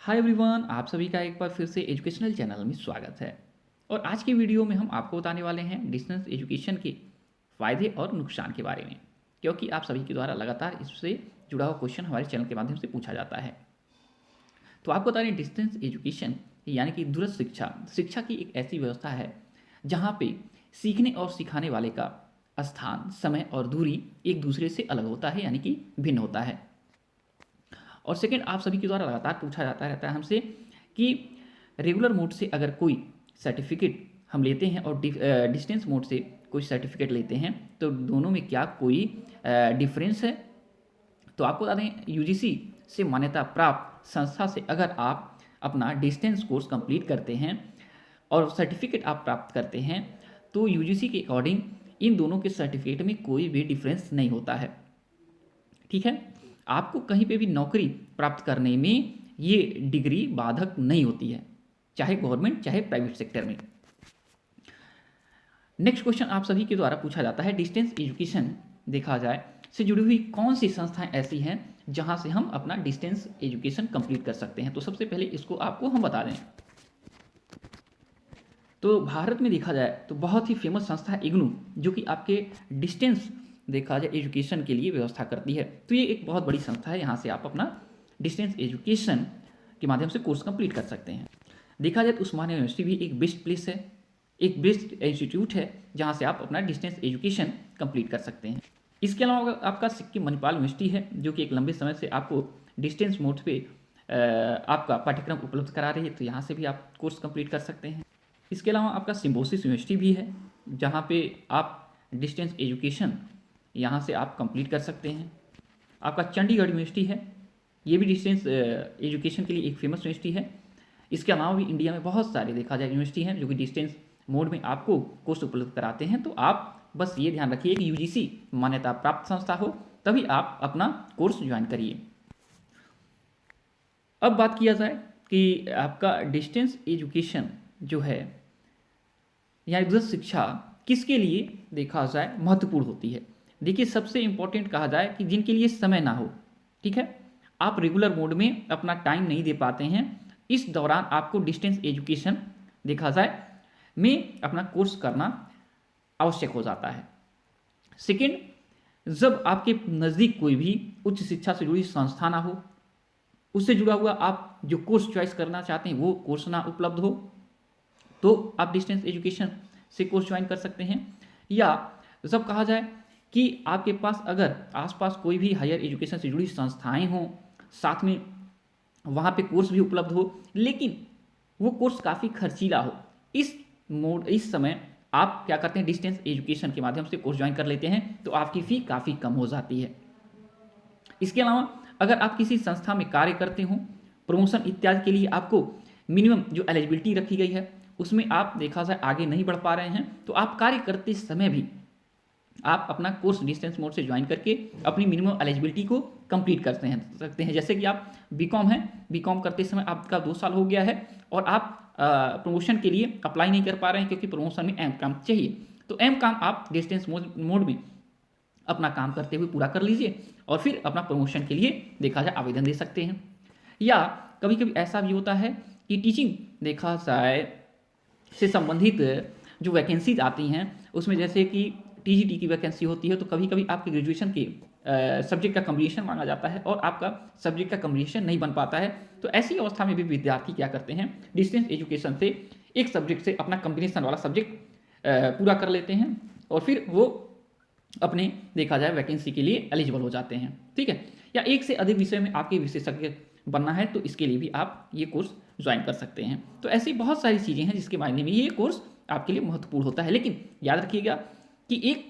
Hi everyone, आप सभी का एक बार फिर से एजुकेशनल चैनल में स्वागत है। और आज की वीडियो में हम आपको बताने वाले हैं डिस्टेंस एजुकेशन के फ़ायदे और नुकसान के बारे में, क्योंकि आप सभी के द्वारा लगातार इससे जुड़ा हुआ क्वेश्चन हमारे चैनल के माध्यम से पूछा जाता है। तो आपको बता रहे हैं डिस्टेंस एजुकेशन यानी कि दूरस्थ शिक्षा शिक्षा की एक ऐसी व्यवस्था है जहाँ पे सीखने और सिखाने वाले का स्थान, समय और दूरी एक दूसरे से अलग होता है, यानी कि भिन्न होता है। और सेकंड, आप सभी के द्वारा लगातार पूछा जाता रहता है हमसे कि रेगुलर मोड से अगर कोई सर्टिफिकेट हम लेते हैं और डिस्टेंस मोड से कोई सर्टिफिकेट लेते हैं तो दोनों में क्या कोई डिफरेंस है। तो आपको बता दें, यूजीसी से मान्यता प्राप्त संस्था से अगर आप अपना डिस्टेंस कोर्स कंप्लीट करते हैं और सर्टिफिकेट आप प्राप्त करते हैं तो यूजीसी के अकॉर्डिंग इन दोनों के सर्टिफिकेट में कोई भी डिफरेंस नहीं होता है। ठीक है, आपको कहीं पे भी नौकरी प्राप्त करने में ये डिग्री बाधक नहीं होती है, चाहे गवर्नमेंट चाहे प्राइवेट सेक्टर में। नेक्स्ट क्वेश्चन आप सभी के द्वारा पूछा जाता है, डिस्टेंस एजुकेशन देखा जाए से जुड़ी हुई कौन सी संस्थाएं ऐसी हैं जहां से हम अपना डिस्टेंस एजुकेशन कंप्लीट कर सकते हैं। तो सबसे पहले इसको आपको हम बता दें, तो भारत में देखा जाए तो बहुत ही फेमस संस्था है इग्नू, जो कि आपके डिस्टेंस देखा जाए एजुकेशन के लिए व्यवस्था करती है। तो ये एक बहुत बड़ी संस्था है, यहाँ से आप अपना डिस्टेंस एजुकेशन के माध्यम से कोर्स कंप्लीट कर सकते हैं। देखा जाए तो उस्मानिया यूनिवर्सिटी भी एक बेस्ट प्लेस है, एक बेस्ट इंस्टीट्यूट है जहाँ से आप अपना डिस्टेंस एजुकेशन कंप्लीट कर सकते हैं। इसके अलावा आपका सिक्किम मणिपाल यूनिवर्सिटी है, जो कि एक लंबे समय से आपको डिस्टेंस मोड पे आपका पाठ्यक्रम उपलब्ध करा रही है, तो यहाँ से भी आप कोर्स कंप्लीट कर सकते हैं। इसके अलावा आपका सिम्बोसिस यूनिवर्सिटी भी है, जहाँ पे आप डिस्टेंस एजुकेशन यहाँ से आप कंप्लीट कर सकते हैं। आपका चंडीगढ़ यूनिवर्सिटी है, ये भी डिस्टेंस एजुकेशन के लिए एक फेमस यूनिवर्सिटी है। इसके अलावा भी इंडिया में बहुत सारे देखा जाए यूनिवर्सिटी हैं जो कि डिस्टेंस मोड में आपको कोर्स उपलब्ध कराते हैं। तो आप बस ये ध्यान रखिए कि यूजीसी मान्यता प्राप्त संस्था हो, तभी आप अपना कोर्स ज्वाइन करिए। अब बात किया जाए कि आपका डिस्टेंस एजुकेशन जो है या दूरस्थ शिक्षा किसके लिए देखा जाए महत्वपूर्ण होती है। देखिए, सबसे इंपॉर्टेंट कहा जाए कि जिनके लिए समय ना हो, ठीक है, आप रेगुलर मोड में अपना टाइम नहीं दे पाते हैं, इस दौरान आपको डिस्टेंस एजुकेशन देखा जाए में अपना कोर्स करना आवश्यक हो जाता है। सेकेंड, जब आपके नज़दीक कोई भी उच्च शिक्षा से जुड़ी संस्था ना हो, उससे जुड़ा हुआ आप जो कोर्स चॉइस करना चाहते हैं वो कोर्स ना उपलब्ध हो, तो आप डिस्टेंस एजुकेशन से कोर्स ज्वाइन कर सकते हैं। या जब कहा जाए कि आपके पास अगर आसपास कोई भी हायर एजुकेशन से जुड़ी संस्थाएं हों, साथ में वहाँ पे कोर्स भी उपलब्ध हो, लेकिन वो कोर्स काफ़ी खर्चीला हो, इस समय आप क्या करते हैं, डिस्टेंस एजुकेशन के माध्यम से कोर्स ज्वाइन कर लेते हैं, तो आपकी फ़ी काफ़ी कम हो जाती है। इसके अलावा अगर आप किसी संस्था में कार्य करते हो, प्रमोशन इत्यादि के लिए आपको मिनिमम जो एलिजिबिलिटी रखी गई है उसमें आप देखा जाए आगे नहीं बढ़ पा रहे हैं, तो आप कार्य करते समय भी आप अपना कोर्स डिस्टेंस मोड से ज्वाइन करके अपनी मिनिमम एलिजिबिलिटी को कंप्लीट करते हैं। जैसे कि आप बीकॉम हैं, बीकॉम करते समय आपका 2 साल हो गया है और आप प्रमोशन के लिए अप्लाई नहीं कर पा रहे हैं क्योंकि प्रमोशन में एम काम चाहिए, तो एम काम आप डिस्टेंस मोड में अपना काम करते हुए पूरा कर लीजिए और फिर अपना प्रमोशन के लिए देखा जाए आवेदन दे सकते हैं। या कभी कभी ऐसा भी होता है कि टीचिंग देखा जाए से संबंधित जो वैकेंसीज आती हैं उसमें जैसे कि टीजीटी की वैकेंसी होती है, तो कभी कभी आपके ग्रेजुएशन के सब्जेक्ट का कम्बिनेशन मांगा जाता है और आपका सब्जेक्ट का कम्बिनेशन नहीं बन पाता है, तो ऐसी अवस्था में भी विद्यार्थी क्या करते हैं, डिस्टेंस एजुकेशन से एक सब्जेक्ट से अपना कम्बिनेशन वाला सब्जेक्ट पूरा कर लेते हैं और फिर वो अपने देखा जाए वैकेंसी के लिए एलिजिबल हो जाते हैं। ठीक है, या एक से अधिक विषय में आपके विशेषज्ञ बनना है तो इसके लिए भी आप ये कोर्स ज्वाइन कर सकते हैं। तो ऐसी बहुत सारी चीज़ें हैं जिसके मायने में ये कोर्स आपके लिए महत्वपूर्ण होता है। लेकिन याद रखिएगा कि एक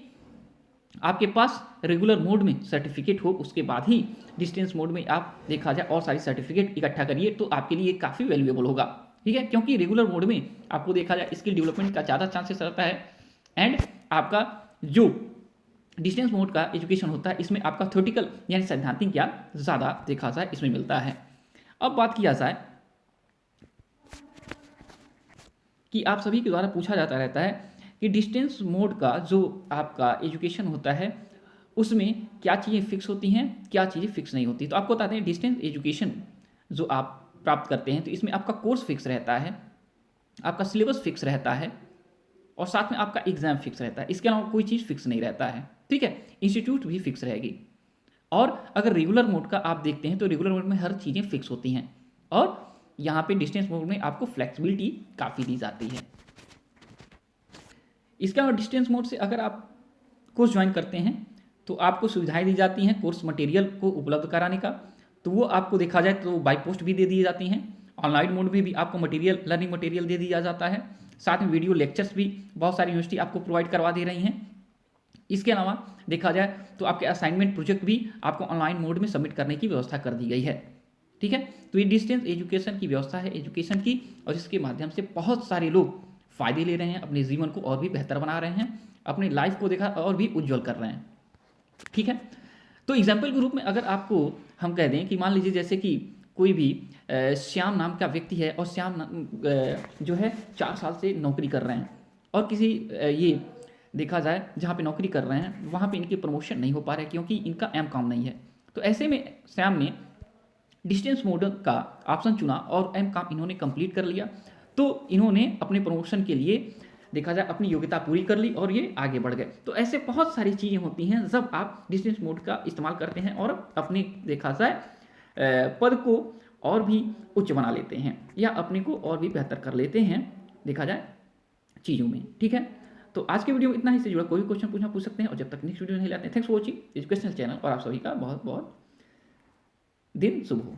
आपके पास रेगुलर मोड में सर्टिफिकेट हो, उसके बाद ही डिस्टेंस मोड में आप देखा जाए और सारी सर्टिफिकेट इकट्ठा करिए, तो आपके लिए काफ़ी वैल्यूएबल होगा। ठीक है, क्योंकि रेगुलर मोड में आपको देखा जाए स्किल डेवलपमेंट का ज़्यादा चांसेस रहता है एंड आपका जो डिस्टेंस मोड का एजुकेशन होता है इसमें आपका थ्योरेटिकल यानी सैद्धांतिक ज्ञान ज़्यादा देखा जाए इसमें मिलता है। अब बात किया जाए कि आप सभी के द्वारा पूछा जाता रहता है कि डिस्टेंस मोड का जो आपका एजुकेशन होता है उसमें क्या चीज़ें फिक्स होती हैं, क्या चीज़ें फिक्स नहीं होती। तो आपको बताते हैं डिस्टेंस एजुकेशन जो आप प्राप्त करते हैं तो इसमें आपका कोर्स फिक्स रहता है, आपका सिलेबस फिक्स रहता है और साथ में आपका एग्जाम फिक्स रहता है। इसके अलावा कोई चीज़ फिक्स नहीं रहता है, ठीक है। इंस्टीट्यूट भी फिक्स रहेगी। और अगर रेगुलर मोड का आप देखते हैं तो रेगुलर मोड में हर चीज़ें फिक्स होती हैं और यहाँ पे डिस्टेंस मोड में आपको फ्लेक्सिबिलिटी काफ़ी दी जाती है। इसके अलावा डिस्टेंस मोड से अगर आप कोर्स ज्वाइन करते हैं तो आपको सुविधाएं दी जाती हैं कोर्स मटेरियल को उपलब्ध कराने का, तो वो आपको देखा जाए तो बाय पोस्ट भी दे दी जाती हैं। ऑनलाइन मोड में भी आपको मटेरियल, लर्निंग मटेरियल दे दिया जाता है। साथ में वीडियो लेक्चर्स भी बहुत सारी यूनिवर्सिटी आपको प्रोवाइड करवा दे रही हैं। इसके अलावा देखा जाए तो आपके असाइनमेंट प्रोजेक्ट भी आपको ऑनलाइन मोड में सबमिट करने की व्यवस्था कर दी गई है, ठीक है। तो ये डिस्टेंस एजुकेशन की व्यवस्था है एजुकेशन की, और इसके माध्यम से बहुत सारे लोग फायदे ले रहे हैं, अपने जीवन को और भी बेहतर बना रहे हैं, अपनी लाइफ को देखा और भी उज्जवल कर रहे हैं, ठीक है। तो एग्जाम्पल के रूप में अगर आपको हम कह दें कि मान लीजिए जैसे कि कोई भी श्याम नाम का व्यक्ति है और श्याम जो है 4 साल से नौकरी कर रहे हैं और किसी ये देखा जाए जहाँ पे नौकरी कर रहे हैं वहाँ पे इनकी प्रमोशन नहीं हो पा रहा है क्योंकि इनका एम.कॉम नहीं है। तो ऐसे में श्याम ने डिस्टेंस मोड का ऑप्शन चुना और एम.कॉम इन्होंने कंप्लीट कर लिया। तो इन्होंने अपने प्रमोशन के लिए देखा जाए अपनी योग्यता पूरी कर ली और ये आगे बढ़ गए। तो ऐसे बहुत सारी चीज़ें होती हैं जब आप डिस्टेंस मोड का इस्तेमाल करते हैं और अपने देखा जाए पद को और भी उच्च बना लेते हैं या अपने को और भी बेहतर कर लेते हैं देखा जाए चीज़ों में, ठीक है। तो आज के वीडियो में इतना ही, से जुड़ा कोई भी क्वेश्चन पूछ सकते हैं और जब तक नेक्स्ट वीडियो नहीं लाते हैं। Thanks for watching educational channel और आप सभी का बहुत बहुत दिन शुभ हो।